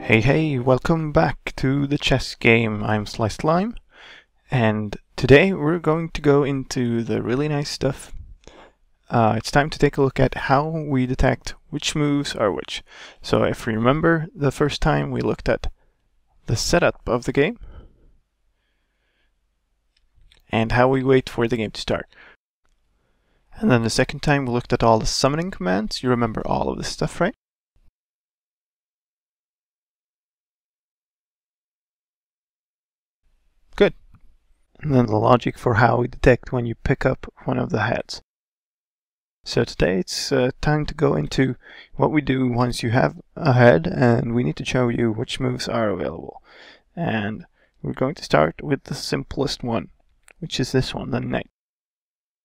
Hey, welcome back to the chess game. I'm Sliced Lime, and today we're going to go into the really nice stuff. It's time to take a look at how we detect which moves are which. So if you remember, the first time we looked at the setup of the game and how we wait for the game to start. And then the second time we looked at all the summoning commands. You remember all of this stuff, right? Good. And then the logic for how we detect when you pick up one of the heads. So today it's time to go into what we do once you have a head, and we need to show you which moves are available. And we're going to start with the simplest one, which is this one, the knight.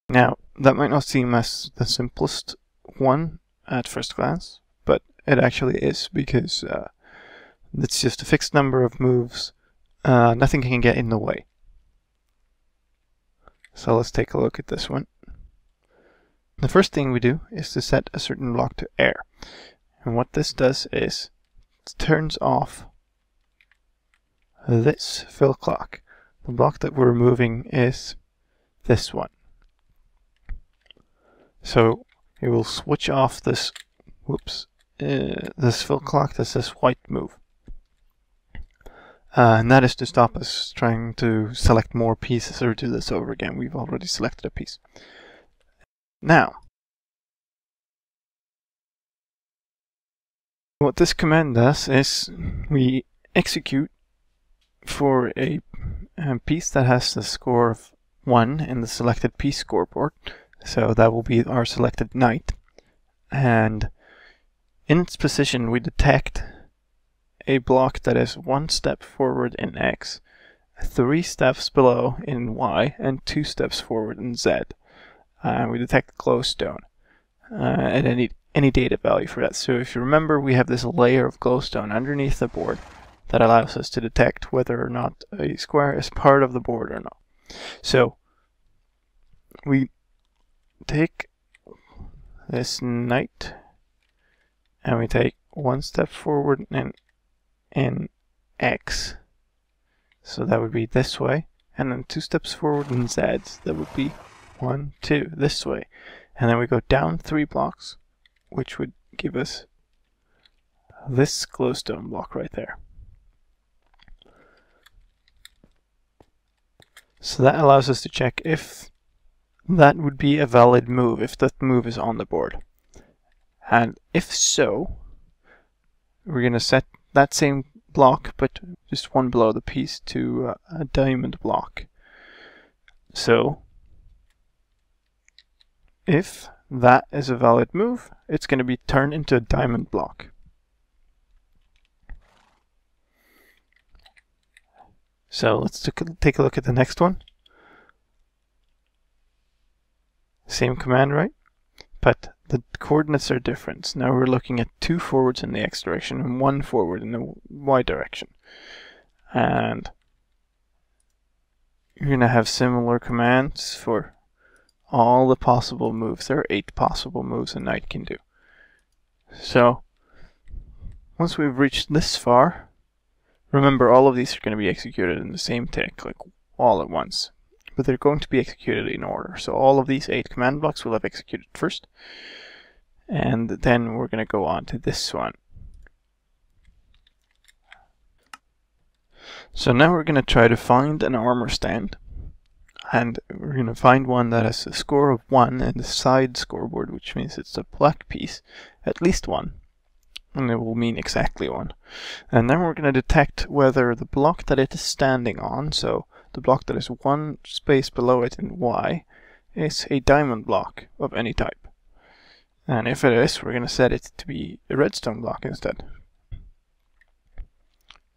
Now, that might not seem as the simplest one at first glance, but it actually is, because it's just a fixed number of moves. Nothing can get in the way. So let's take a look at this one. The first thing we do is to set a certain block to air. And what this does is it turns off this fill clock. The block that we're moving is this one. So it will switch off this, this fill clock that says white move. And that is to stop us trying to select more pieces or do this over again. We've already selected a piece. Now, what this command does is we execute for a piece that has the score of 1 in the selected piece scoreboard. So that will be our selected knight. And in its position we detect a block that is 1 step forward in X, 3 steps below in Y, and 2 steps forward in Z. We detect glowstone and any data value for that. So if you remember, we have this layer of glowstone underneath the board that allows us to detect whether or not a square is part of the board or not. So we take this knight and we take 1 step forward in X, so that would be this way, and then 2 steps forward in Z, that would be 1, 2, this way, and then we go down 3 blocks, which would give us this glowstone block right there. So that allows us to check if that would be a valid move, if that move is on the board. And if so, we're going to set that same block, but just one below the piece, to a diamond block. So if that is a valid move, it's going to be turned into a diamond block. So let's take a look at the next one. Same command, right? But the coordinates are different. Now we're looking at 2 forwards in the X direction and 1 forward in the Y direction. And you're going to have similar commands for all the possible moves. There are 8 possible moves a knight can do. So once we've reached this far, remember all of these are going to be executed in the same tick, like all at once. But they're going to be executed in order. So all of these 8 command blocks will have executed first. And then we're going to go on to this one. So now we're going to try to find an armor stand. And we're going to find one that has a score of 1 in the side scoreboard, which means it's a black piece, at least 1. And it will mean exactly 1. And then we're going to detect whether the block that it is standing on, so the block that is 1 space below it in Y, is a diamond block of any type. And if it is, we're going to set it to be a redstone block instead.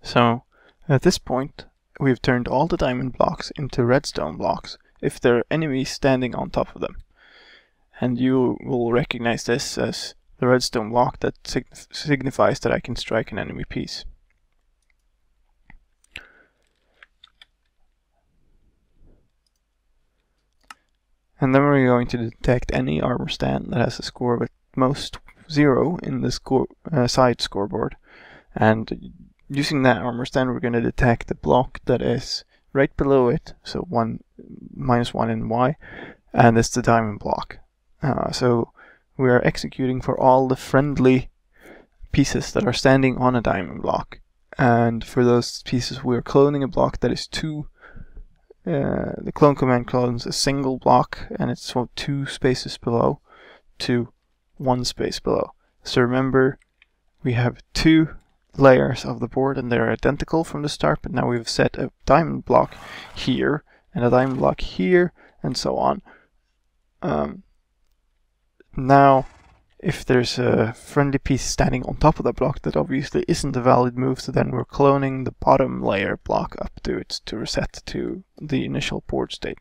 So at this point, we've turned all the diamond blocks into redstone blocks if there are enemies standing on top of them. And you will recognize this as the redstone block that signifies that I can strike an enemy piece. And then we're going to detect any armor stand that has a score of at most 0 in the side scoreboard. And using that armor stand, we're going to detect the block that is right below it, so -1 in Y, and it's the diamond block. So we are executing for all the friendly pieces that are standing on a diamond block, and for those pieces we are cloning a block that is the clone command clones a single block, and it's from 2 spaces below to 1 space below. So remember, we have 2 layers of the board and they're identical from the start, but now we've set a diamond block here and a diamond block here and so on. Now if there's a friendly piece standing on top of the block, that obviously isn't a valid move, so then we're cloning the bottom layer block up to it to reset to the initial board state.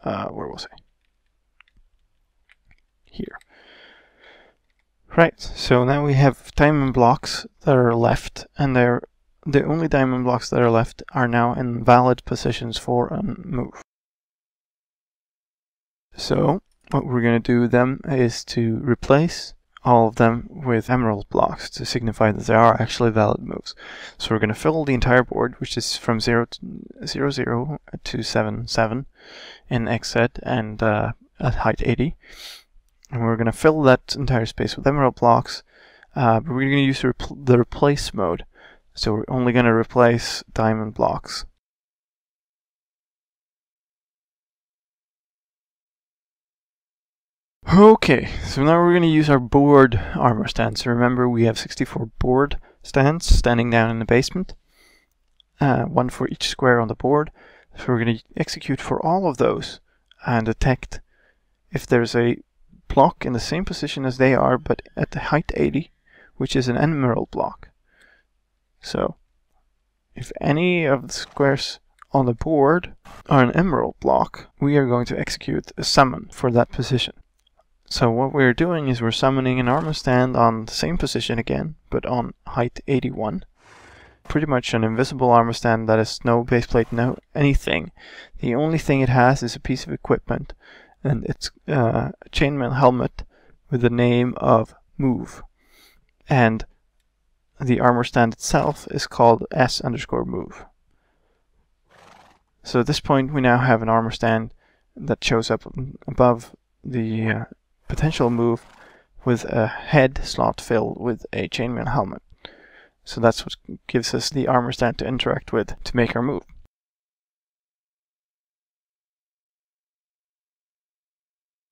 Where was I? Here. Right, so now we have diamond blocks that are left, and they're the only diamond blocks that are left are now in valid positions for a move. So what we're going to do then is to replace all of them with emerald blocks to signify that they are actually valid moves. So we're going to fill the entire board, which is from 0 to 7 7 in XZ and at height 80. And we're going to fill that entire space with emerald blocks, but we're going to use the replace mode. So we're only going to replace diamond blocks. Okay, so now we're going to use our board armor stands. So remember, we have 64 board stands standing down in the basement, 1 for each square on the board. So we're going to execute for all of those and detect if there's a block in the same position as they are, but at the height 80, which is an emerald block. So if any of the squares on the board are an emerald block, we are going to execute a summon for that position. So what we're doing is we're summoning an armor stand on the same position again, but on height 81. Pretty much an invisible armor stand that has no baseplate, no anything. The only thing it has is a piece of equipment, and it's a chainmail helmet with the name of Move. And the armor stand itself is called S_move. So at this point we now have an armor stand that shows up above the potential move with a head slot filled with a chainmail helmet. So that's what gives us the armor stand to interact with to make our move.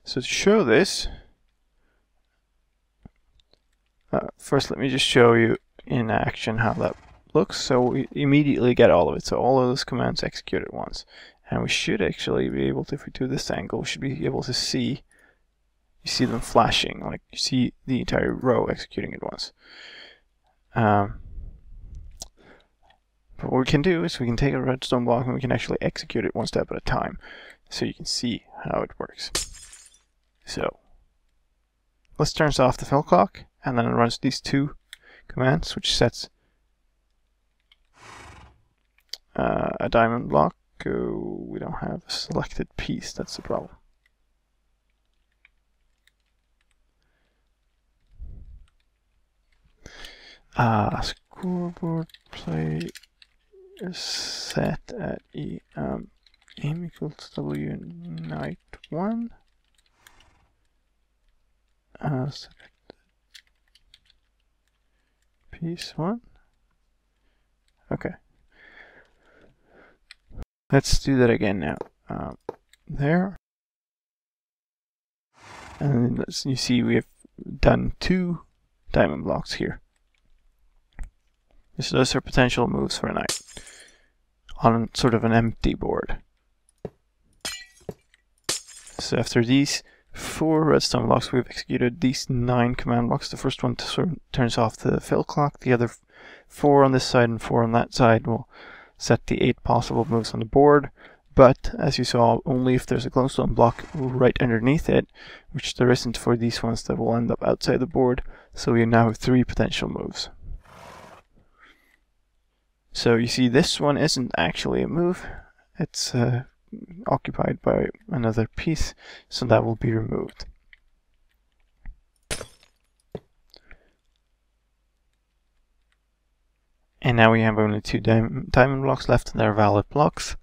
So to show this, first let me just show you in action how that looks. So we immediately get all of it. So all of those commands execute at once. And we should actually be able to, if we do this angle, we should be able to see, you see them flashing, like you see the entire row executing at once. But what we can do is we can take a redstone block and we can actually execute it one step at a time, so you can see how it works. So let's turn off the fill clock, and then it runs these 2 commands, which sets a diamond block. We don't have a selected piece, that's the problem. Scoreboard play is set at aim equals W night 1. Select piece 1. Okay. Let's do that again now. There. And you see we have done 2 diamond blocks here. So those are potential moves for a knight on sort of an empty board. So after these 4 redstone blocks, we've executed these 9 command blocks. The first one sort of turns off the fill clock. The other 4 on this side and 4 on that side will set the 8 possible moves on the board. But as you saw, only if there's a glowstone block right underneath it, which there isn't for these ones that will end up outside the board. So we now have 3 potential moves. So you see this one isn't actually a move, it's occupied by another piece, so that will be removed. And now we have only 2 diamond blocks left, and they're valid blocks.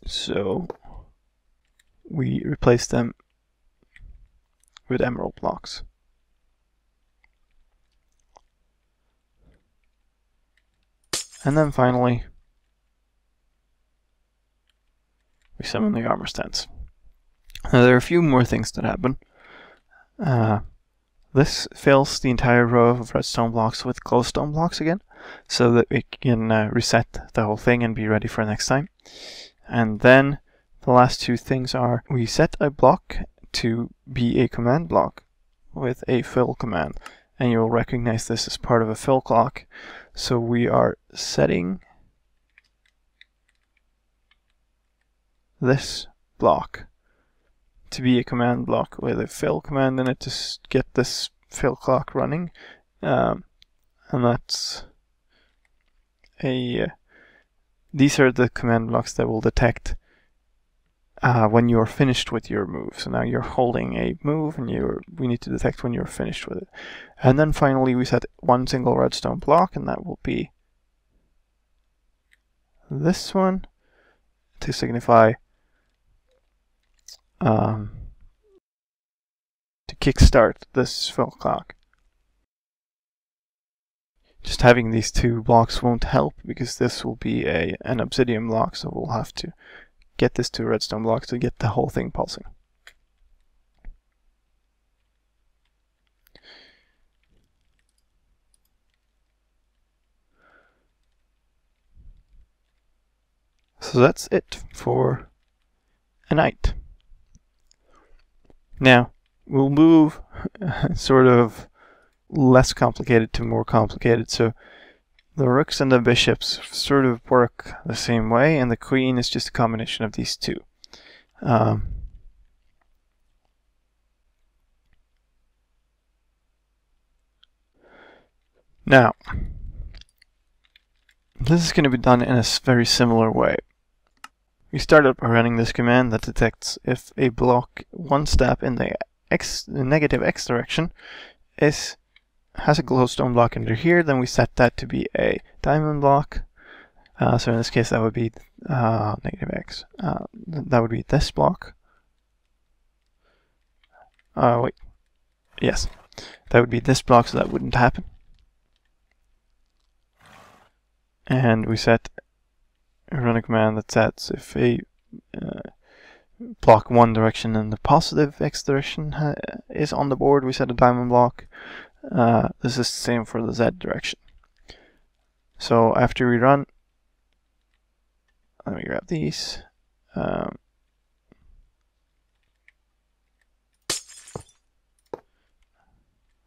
So we replace them with emerald blocks. And then finally, we summon the armor stands. Now there are a few more things that happen. This fills the entire row of redstone blocks with glowstone blocks again, so that we can reset the whole thing and be ready for next time. And then the last 2 things are, we set a block to be a command block with a fill command, and you will recognize this as part of a fill clock. So we are setting this block to be a command block with a fill command in it to get this fill clock running, and that's these are the command blocks that will detect when you're finished with your move. So now you're holding a move, and we need to detect when you're finished with it. And then finally we set 1 single redstone block, and that will be this one, to signify to kickstart this fill clock. Just having these 2 blocks won't help, because this will be an obsidian block, so we'll have to get this to a redstone block to get the whole thing pulsing. So that's it for a night. Now, we'll move sort of less complicated to more complicated. So the rooks and the bishops sort of work the same way, and the queen is just a combination of these 2. Now, this is going to be done in a very similar way. We start up by running this command that detects if a block 1 step in the negative x direction has a glowstone block under here, then we set that to be a diamond block. So in this case that would be negative x. That would be this block. Wait. Yes. That would be this block, so that wouldn't happen. And we run a command that sets if a block 1 direction in the positive x direction is on the board, we set a diamond block. This is the same for the z direction. So after we run, let me grab these.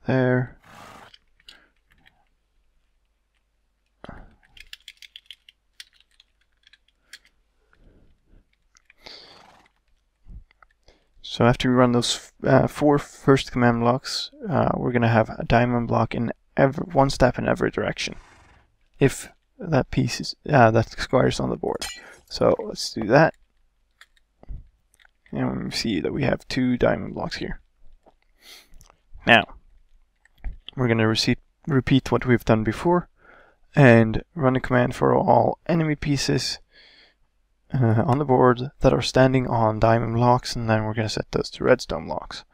There. So after we run those 4 first command blocks, we're going to have a diamond block in 1 step in every direction, if that piece is that square is on the board. So let's do that, and we see that we have 2 diamond blocks here. Now we're going to repeat what we've done before and run a command for all enemy pieces on the board that are standing on diamond blocks, and then we're going to set those to redstone blocks.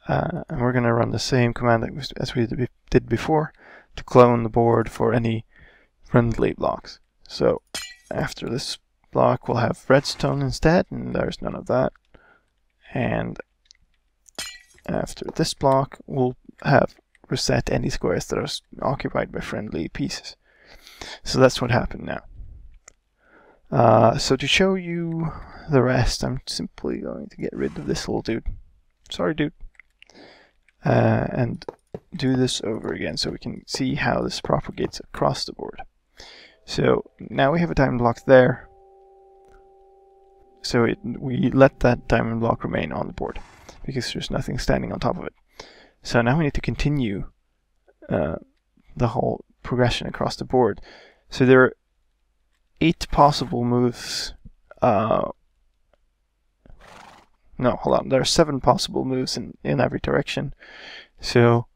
And we're going to run the same command as we did before to clone the board for any friendly blocks. So after this block we'll have redstone instead, and there's none of that. And after this block we'll have reset any squares that are occupied by friendly pieces. So that's what happened now. So to show you the rest, I'm simply going to get rid of this little dude. Sorry, dude. And do this over again so we can see how this propagates across the board. So now we have a diamond block there. So we let that diamond block remain on the board because there's nothing standing on top of it. So now we need to continue the whole progression across the board. So there are 8 possible moves. No, hold on. There are 7 possible moves in every direction. So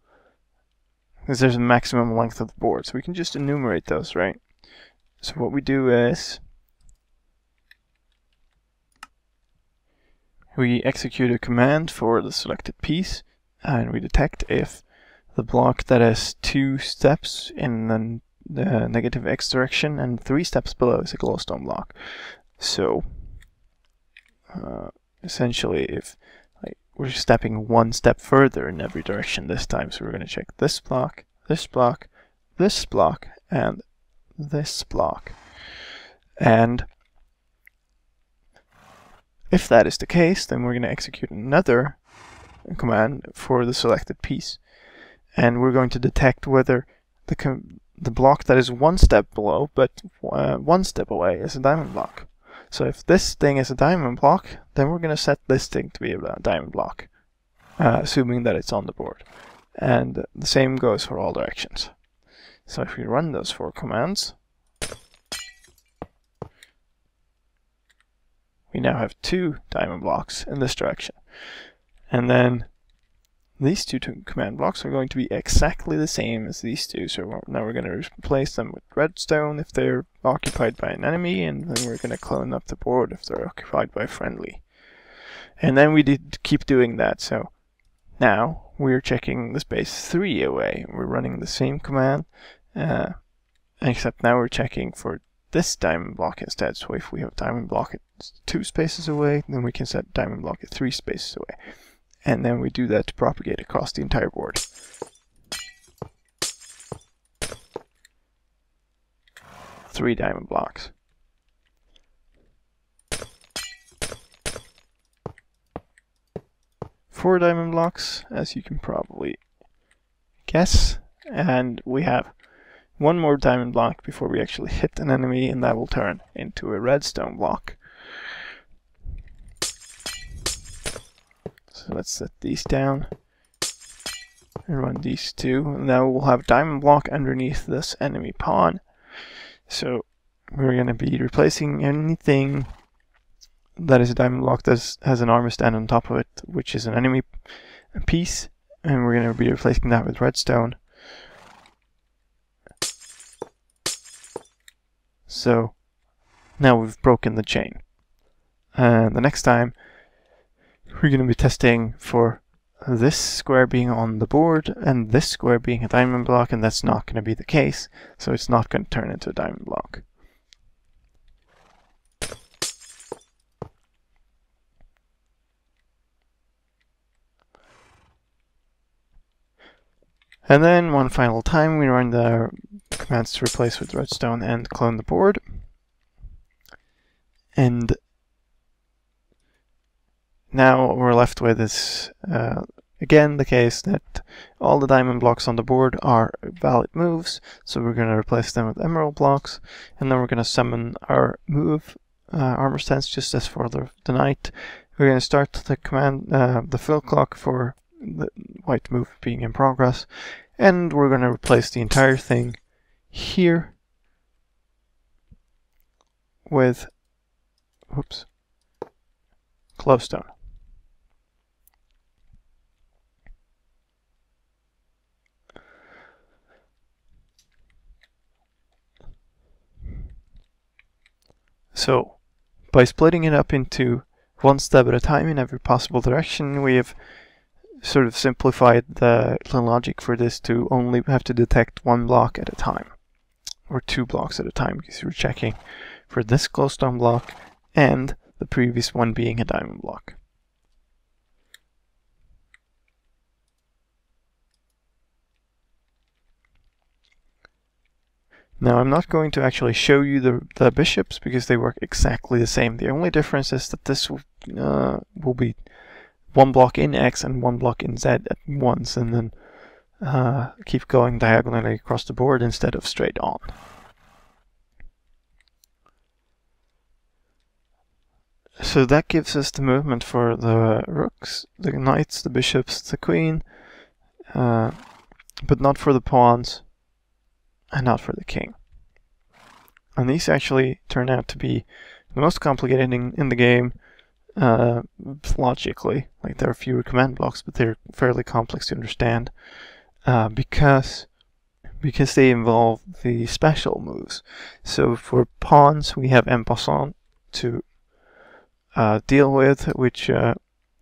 because there's a maximum length of the board. So we can just enumerate those, right? So what we do is we execute a command for the selected piece, and we detect if the block that has 2 steps in the negative x direction and 3 steps below is a glowstone block. So essentially, if we're stepping 1 step further in every direction this time, so we're going to check this block, this block, this block, and this block. And if that is the case, then we're going to execute another command for the selected piece, and we're going to detect whether the block that is 1 step below but 1 step away is a diamond block. So if this thing is a diamond block, then we're going to set this thing to be a diamond block, assuming that it's on the board. And the same goes for all directions. So if we run those 4 commands, we now have 2 diamond blocks in this direction. And then these 2 command blocks are going to be exactly the same as these 2. So now we're going to replace them with redstone if they're occupied by an enemy, and then we're going to clone up the board if they're occupied by friendly. And then we keep doing that. So now we're checking the space 3 away. We're running the same command, except now we're checking for this diamond block instead. So if we have diamond block at 2 spaces away, then we can set diamond block at 3 spaces away. And then we do that to propagate across the entire board. Three diamond blocks. Four diamond blocks, as you can probably guess. And we have 1 more diamond block before we actually hit an enemy, and that will turn into a redstone block. So let's set these down and run these 2. And now we'll have diamond block underneath this enemy pawn. So we're going to be replacing anything that is a diamond block that has an armor stand on top of it, which is an enemy piece, and we're going to be replacing that with redstone. So now we've broken the chain. And the next time we're going to be testing for this square being on the board and this square being a diamond block, and that's not going to be the case, so it's not going to turn into a diamond block. And then one final time we run the commands to replace with redstone and clone the board. And now what we're left with is again the case that all the diamond blocks on the board are valid moves, so we're going to replace them with emerald blocks, and then we're going to summon our move armor stands just as for the knight. We're going to start the command, the fill clock for the white move being in progress, and we're going to replace the entire thing here with glowstone. So by splitting it up into 1 step at a time in every possible direction, we have sort of simplified the logic for this to only have to detect 1 block at a time, or 2 blocks at a time, because we're checking for this glowstone block and the previous one being a diamond block. Now I'm not going to actually show you the bishops because they work exactly the same. The only difference is that this will be 1 block in X and 1 block in Z at once, and then keep going diagonally across the board instead of straight on. So that gives us the movement for the rooks, the knights, the bishops, the queen, but not for the pawns and not for the king. And these actually turn out to be the most complicated in the game, logically. Like, there are fewer command blocks, but they're fairly complex to understand, because because they involve the special moves. So for pawns, we have en passant to deal with, which,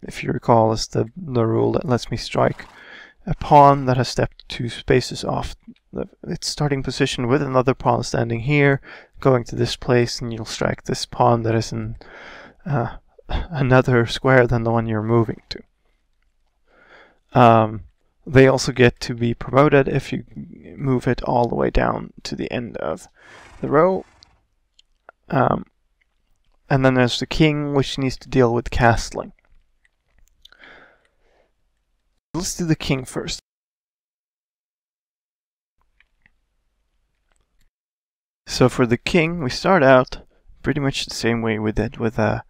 if you recall, is the rule that lets me strike a pawn that has stepped 2 spaces off its starting position with another pawn standing here, going to this place, and you'll strike this pawn that is in another square than the one you're moving to. They also get to be promoted if you move it all the way down to the end of the row. And then there's the king, which needs to deal with castling. Let's do the king first. So for the king, we start out pretty much the same way we did with a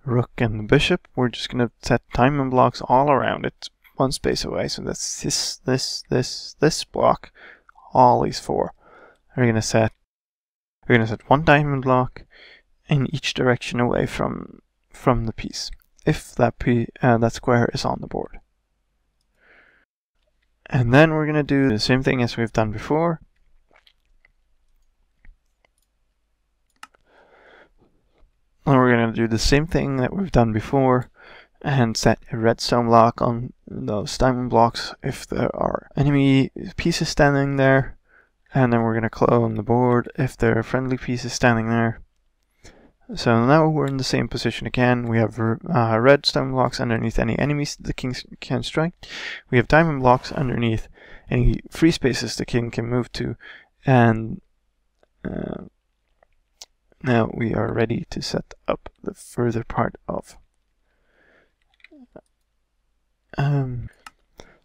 rook and the bishop. We're just going to set diamond blocks all around it, 1 space away. So that's this block, all these 4. We're going to set 1 diamond block in each direction away from the piece, if that square is on the board. And then we're going to do the same thing as we've done before. And we're going to do the same thing that we've done before and set a redstone block on those diamond blocks if there are enemy pieces standing there. And then we're going to clone the board if there are friendly pieces standing there. So now we're in the same position again. We have redstone blocks underneath any enemies the king can strike. We have diamond blocks underneath any free spaces the king can move to. And now we are ready to set up the further part of.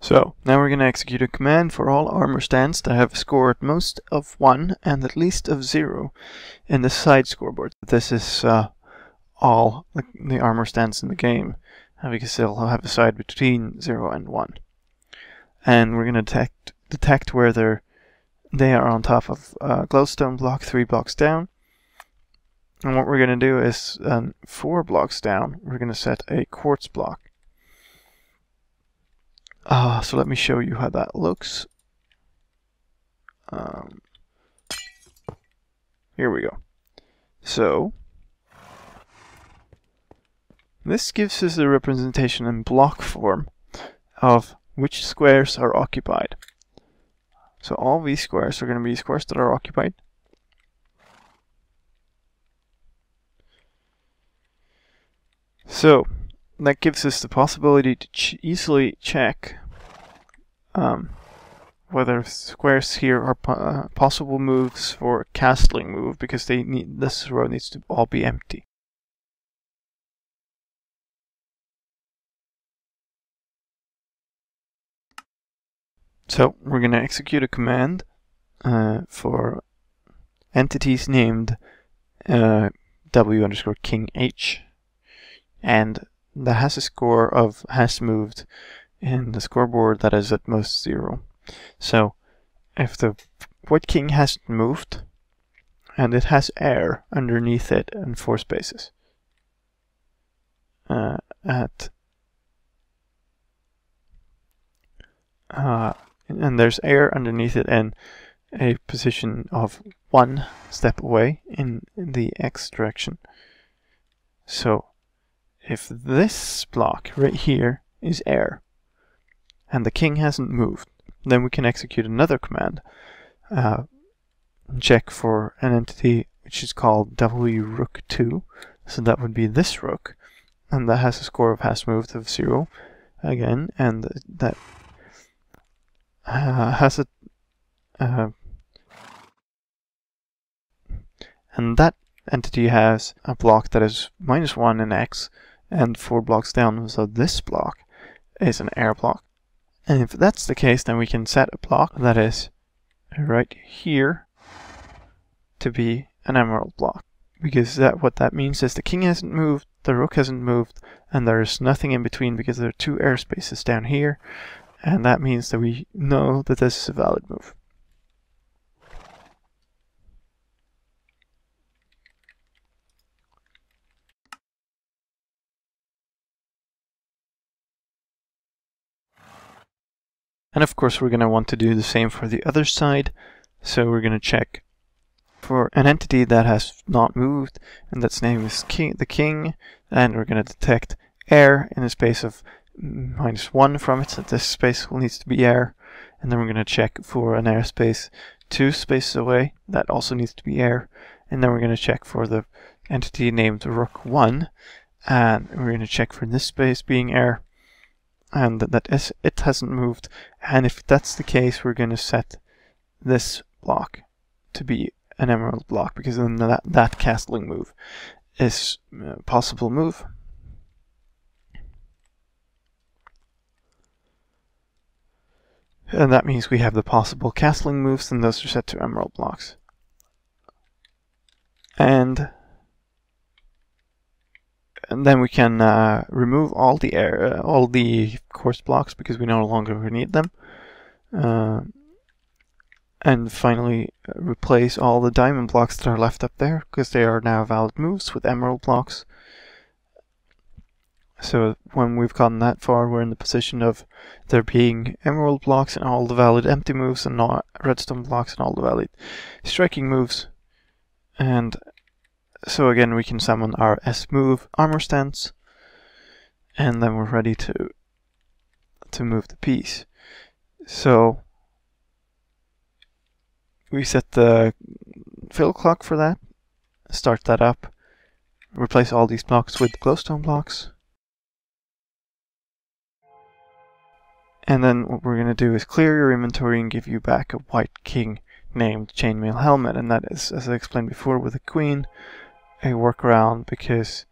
So now we're going to execute a command for all armor stands that have a score at most of 1 and at least of 0 in the side scoreboard. This is all the armor stands in the game, because they'll have a side between 0 and 1. And we're going to detect where they are on top of a glowstone block 3 blocks down. And what we're going to do is 4 blocks down, we're going to set a quartz block. So let me show you how that looks. Here we go. So this gives us a representation in block form of which squares are occupied. So all these squares are going to be squares that are occupied. So that gives us the possibility to easily check whether squares here are possible moves for a castling move, because this row needs to all be empty. So we're going to execute a command for entities named w_king_h, and that has a score of has moved in the scoreboard that is at most 0. So if the white king hasn't moved and it has air underneath it in 4 spaces and there's air underneath it in a position of 1 step away in the x direction. So if this block right here is air and the king hasn't moved, then we can execute another command. Check for an entity which is called w_rook2. So that would be this rook, and that has a score of has moved of 0 again, and that has a and that entity has a block that is -1 in x and 4 blocks down, so this block is an air block. And if that's the case, then we can set a block that is right here to be an emerald block, because what that means is the king hasn't moved, the rook hasn't moved, and there's nothing in between because there are 2 air spaces down here, and that means that we know that this is a valid move. And of course we're going to want to do the same for the other side. So we're going to check for an entity that has not moved, and that's name is the king, and we're going to detect air in a space of -1 from it, so this space needs to be air. And then we're going to check for an airspace 2 spaces away, that also needs to be air. And then we're going to check for the entity named Rook1, and we're going to check for this space being air, and it hasn't moved. And if that's the case, we're going to set this block to be an emerald block, because then that castling move is a possible move. And that means we have the possible castling moves, and those are set to emerald blocks. And then we can remove all the coarse blocks, because we no longer need them. And finally replace all the diamond blocks that are left up there, because they are now valid moves, with emerald blocks. So when we've gotten that far, we're in the position of there being emerald blocks and all the valid empty moves, and not redstone blocks and all the valid striking moves. And so again, we can summon our S-move armor stance, and then we're ready to move the piece. So we set the fill clock for that, start that up, replace all these blocks with glowstone blocks. And then what we're going to do is clear your inventory and give you back a white king named Chainmail Helmet. And that is, as I explained before with the queen, a workaround, because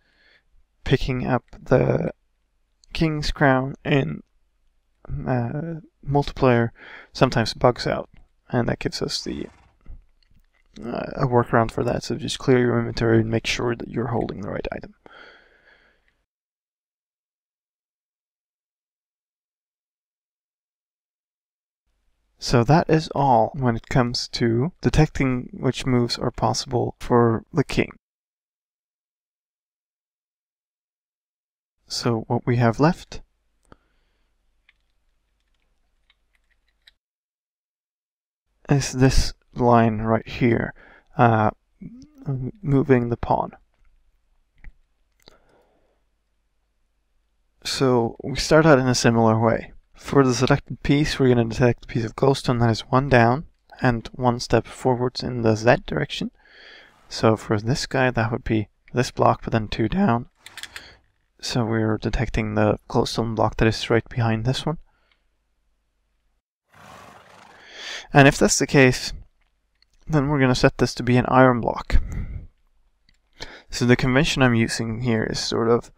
picking up the king's crown in multiplayer sometimes bugs out. And that gives us the a workaround for that. So just clear your inventory and make sure that you're holding the right item. So that is all when it comes to detecting which moves are possible for the king. So what we have left is this line right here, moving the pawn. So we start out in a similar way. For the selected piece, we're going to detect a piece of glowstone that is 1 down and 1 step forwards in the Z direction. So for this guy, that would be this block, but then 2 down. So we're detecting the glowstone block that is right behind this one. And if that's the case, then we're going to set this to be an iron block. So the convention I'm using here is sort of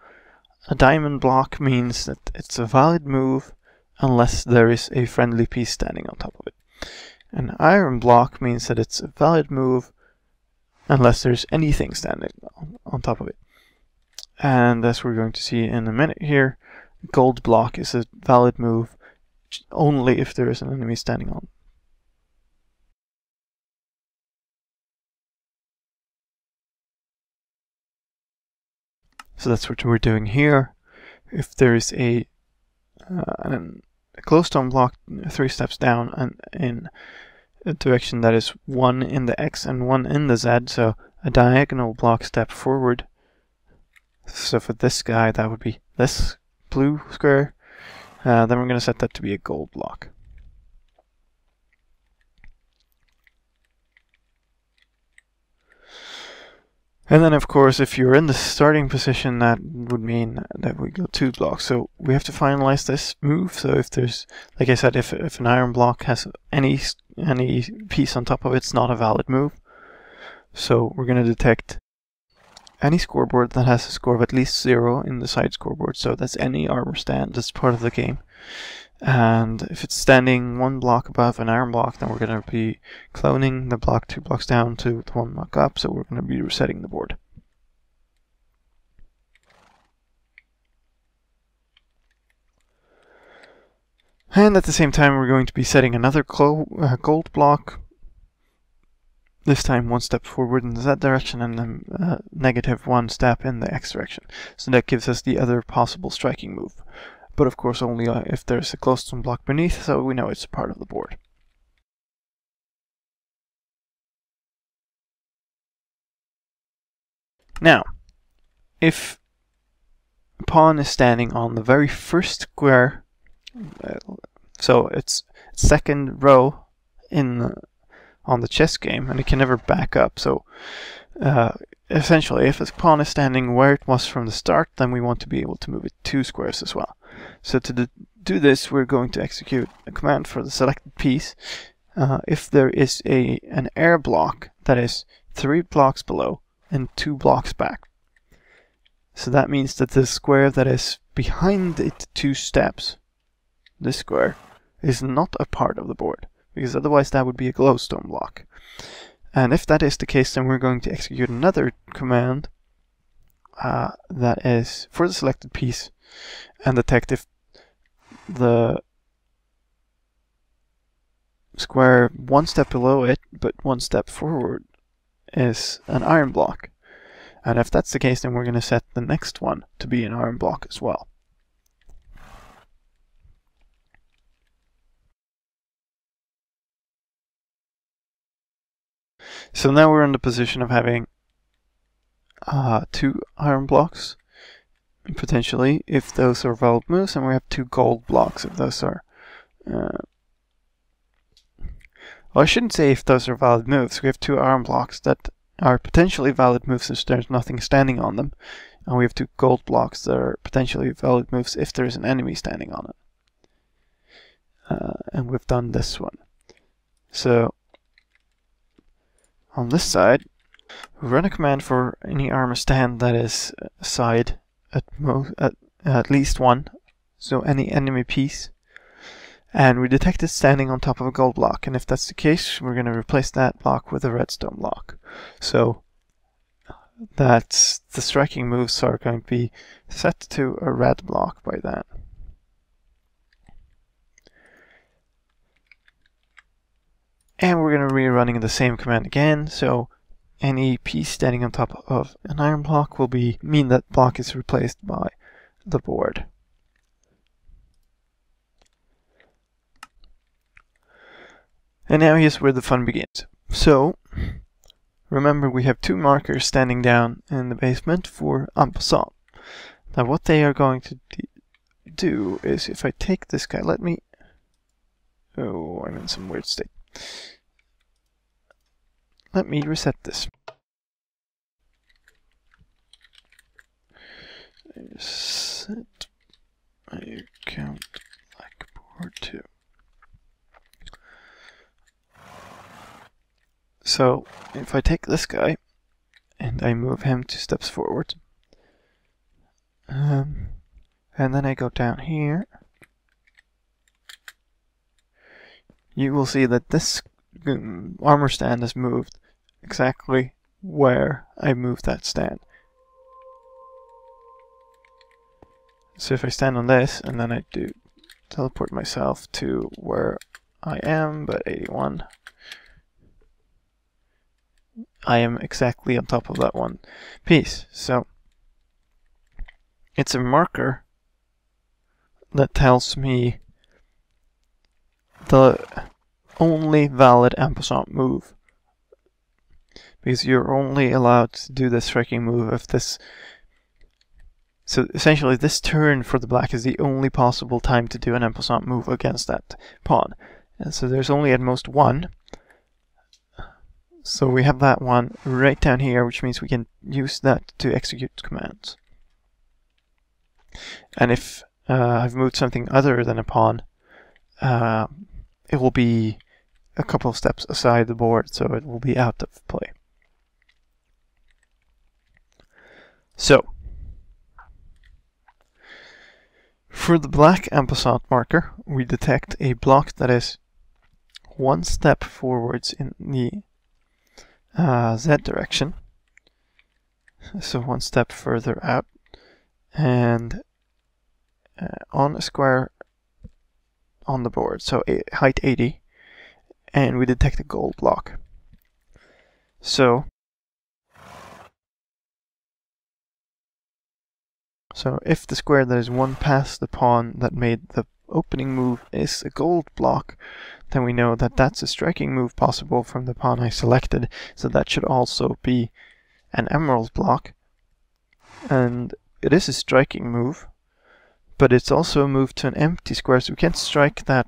a diamond block means that it's a valid move unless there is a friendly piece standing on top of it. An iron block means that it's a valid move unless there's anything standing on top of it. And as we're going to see in a minute here, gold block is a valid move only if there is an enemy standing on. So that's what we're doing here. If there is a glowstone block 3 steps down and in a direction that is 1 in the X and 1 in the Z, so a diagonal block step forward. So for this guy, that would be this blue square. Then we're going to set that to be a gold block. And then of course, if you're in the starting position, that would mean that we go 2 blocks. So we have to finalize this move. So if there's, like I said, if an iron block has any piece on top of it, it's not a valid move. So we're going to detect any scoreboard that has a score of at least 0 in the side scoreboard. So that's any armor stand that's part of the game. And if it's standing 1 block above an iron block, then we're going to be cloning the block 2 blocks down to the 1 block up, so we're going to be resetting the board. And at the same time, we're going to be setting another gold block, this time 1 step forward in the Z direction and then -1 step in the X direction. So that gives us the other possible striking move. but of course only if there's a glowstone block beneath, so we know it's a part of the board. Now, if a pawn is standing on the very first square, so it's second row on the chess game, and it can never back up. So essentially, if a pawn is standing where it was from the start, then we want to be able to move it 2 squares as well. So to do this, we're going to execute a command for the selected piece. If there is an air block that is 3 blocks below and 2 blocks back. So that means that the square that is behind it 2 steps, this square, is not a part of the board, because otherwise that would be a glowstone block. And if that is the case, then we're going to execute another command that is for the selected piece and detect if the square 1 step below it but 1 step forward is an iron block. And if that's the case, then we're going to set the next one to be an iron block as well. So now we're in the position of having 2 iron blocks, potentially, if those are valid moves, and we have 2 gold blocks if those are... well, I shouldn't say if those are valid moves. We have 2 iron blocks that are potentially valid moves if there's nothing standing on them, and we have 2 gold blocks that are potentially valid moves if there's an enemy standing on it. And we've done this one. So on this side, we run a command for any armor stand that is side at least 1, so any enemy piece, and we detect it standing on top of a gold block, and if that's the case, we're going to replace that block with a redstone block. So that's the striking moves are going to be set to a red block by that. And we're going to be running the same command again, so any piece standing on top of an iron block will mean that block is replaced by the board. And now here's where the fun begins. So, remember we have 2 markers standing down in the basement for en passant. Now what they are going to do is, if I take this guy, oh, I'm in some weird state. Let me reset this. Set my account blackboard 2. So if I take this guy and I move him 2 steps forward, and then I go down here, you will see that this armor stand is moved exactly where I moved that stand. So if I stand on this and then I do teleport myself to where I am, but 81, I am exactly on top of that one piece. So it's a marker that tells me the only valid en passant move, because you're only allowed to do this striking move if this... So essentially this turn for the black is the only possible time to do an en passant move against that pawn. And so there's only at most 1. So we have that one right down here, which means we can use that to execute commands. And if I've moved something other than a pawn, it will be a couple of steps aside the board, so it will be out of play. So, for the black en passant marker, we detect a block that is 1 step forwards in the Z direction, so 1 step further out, and on a square on the board, so height 80, and we detect a gold block. So So if the square that is one past the pawn that made the opening move is a gold block, then we know that that's a striking move possible from the pawn I selected, so that should also be an emerald block. And it is a striking move, but it's also a move to an empty square, so we can't strike that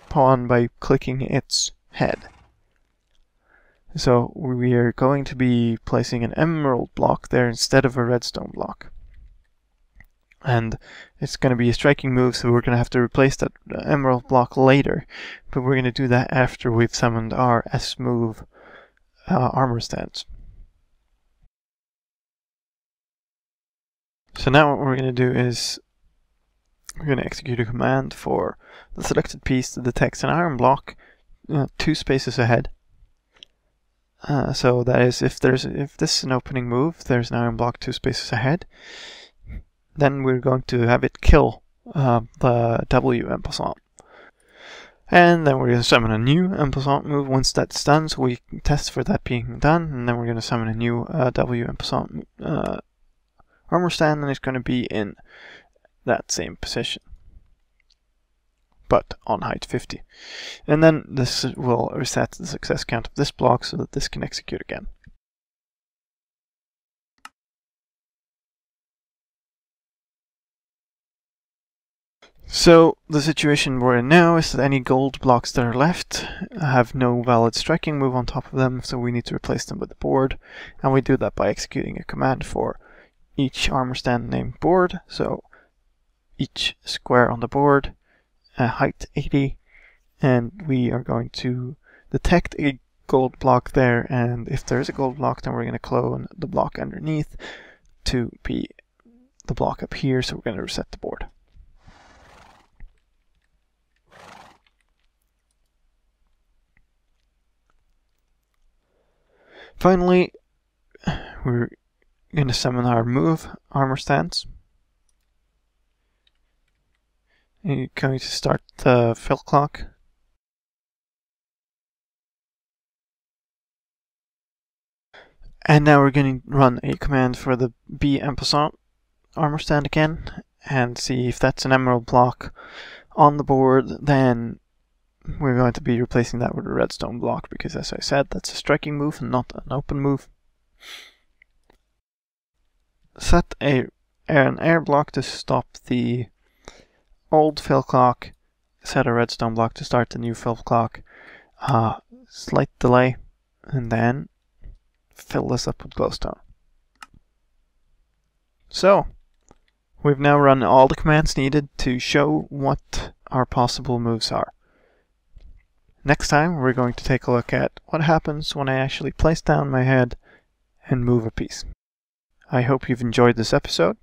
pawn by clicking its head. So we are going to be placing an emerald block there instead of a redstone block. And it's going to be a striking move, so we're going to have to replace that emerald block later. But we're going to do that after we've summoned our S-move armor stands. So now what we're going to do is we're going to execute a command for the selected piece that detects an iron block 2 spaces ahead. So that is, if this is an opening move, there's an iron block 2 spaces ahead. Then we're going to have it kill the W en passant. And then we're going to summon a new en passant move. Once that's done, so we test for that being done, and then we're going to summon a new W en passant armor stand, and it's going to be in that same position, but on height 50. And then this will reset the success count of this block so that this can execute again. So the situation we're in now is that any gold blocks that are left have no valid striking move on top of them, so we need to replace them with the board, and we do that by executing a command for each armor stand named board. So each square on the board, height 80, and we are going to detect a gold block there, and if there is a gold block, then we're going to clone the block underneath to be the block up here, so we're going to reset the board. Finally, we're going to summon our move armor stands. You're going to start the fill clock. And now we're going to run a command for the B en passant armor stand again, and see if that's an emerald block on the board. Then we're going to be replacing that with a redstone block, because as I said, that's a striking move and not an open move. Set an air block to stop the old fill clock. Set a redstone block to start the new fill clock. Slight delay, and then fill this up with glowstone. So, we've now run all the commands needed to show what our possible moves are. Next time we're going to take a look at what happens when I actually place down my head and move a piece. I hope you've enjoyed this episode,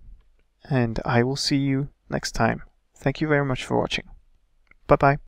and I will see you next time. Thank you very much for watching. Bye bye.